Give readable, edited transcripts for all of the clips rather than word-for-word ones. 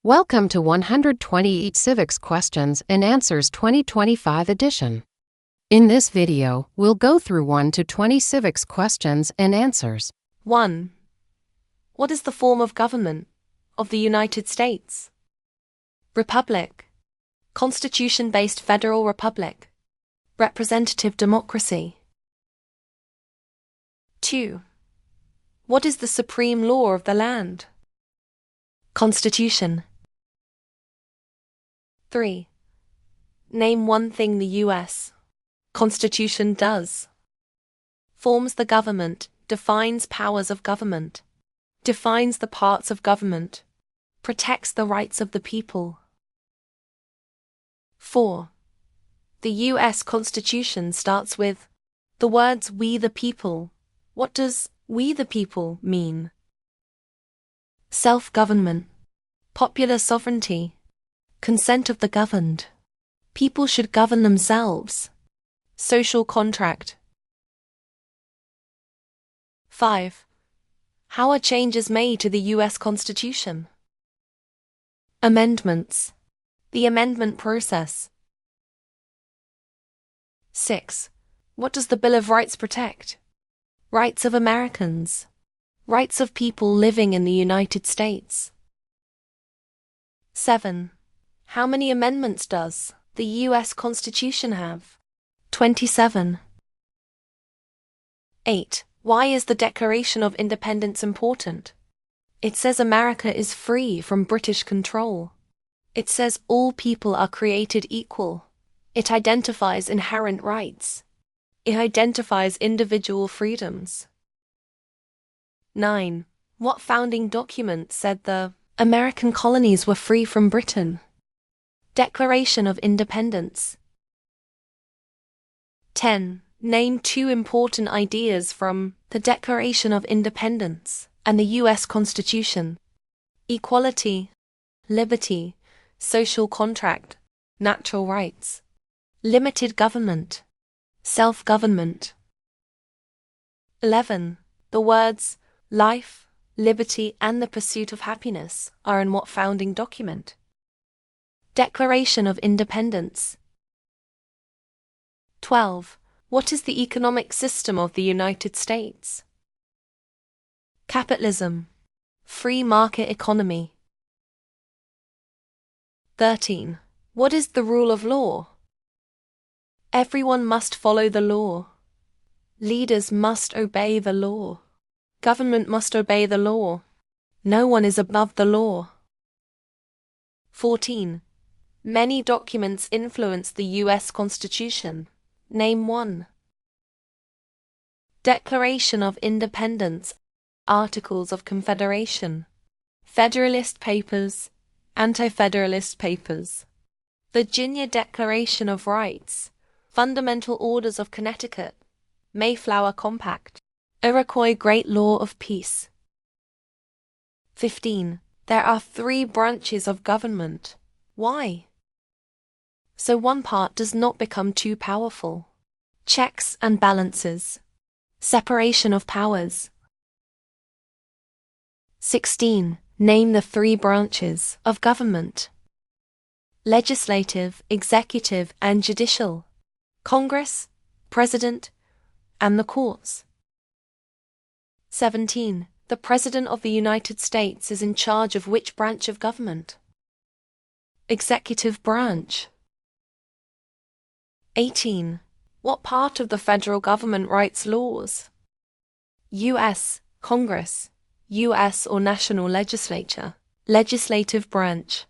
Welcome to 128 Civics Questions and Answers 2025 edition. In this video, we'll go through 1 to 20 civics questions and answers. 1. What is the form of government of the United States? Republic. Constitution-based federal republic. Representative democracy. 2. What is the supreme law of the land? Constitution. 3. Name one thing the U.S. Constitution does. Forms the government, defines powers of government, defines the parts of government, protects the rights of the people. 4. The U.S. Constitution starts with the words "we the people." What does "we the people" mean? Self-government, popular sovereignty, consent of the governed, people should govern themselves, social contract. 5. How are changes made to the U.S. Constitution? Amendments. The amendment process. 6. What does the Bill of Rights protect? Rights of Americans. Rights of people living in the United States. 7. How many amendments does the U.S. Constitution have? 27. 8. Why is the Declaration of Independence important? It says America is free from British control. It says all people are created equal. It identifies inherent rights. It identifies individual freedoms. 9. What founding document said the American colonies were free from Britain? Declaration of Independence. 10. Name two important ideas from the Declaration of Independence and the U.S. Constitution. Equality, liberty, social contract, natural rights, limited government, self-government. 11. The words life, liberty, and the pursuit of happiness are in what founding document? Declaration of Independence. 12. What is the economic system of the United States? Capitalism. Free market economy. 13. What is the rule of law? Everyone must follow the law. Leaders must obey the law. Government must obey the law. No one is above the law. 14. Many documents influence the U.S. Constitution. Name one. Declaration of Independence, Articles of Confederation, Federalist Papers, Anti-Federalist Papers, Virginia Declaration of Rights, Fundamental Orders of Connecticut, Mayflower Compact, Iroquois Great Law of Peace. 15. There are 3 branches of government. Why? So one part does not become too powerful. Checks and balances. Separation of powers. 16. Name the 3 branches of government. Legislative, executive, and judicial. Congress, President, and the courts. 17. The President of the United States is in charge of which branch of government? Executive branch. 18. What part of the federal government writes laws? U.S. Congress, U.S. or national legislature, legislative branch.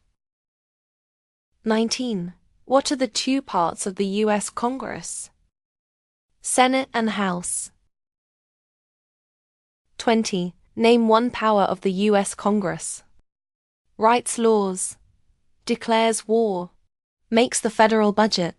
19. What are the 2 parts of the U.S. Congress? Senate and House. 20. Name one power of the U.S. Congress. Writes laws, declares war, makes the federal budget,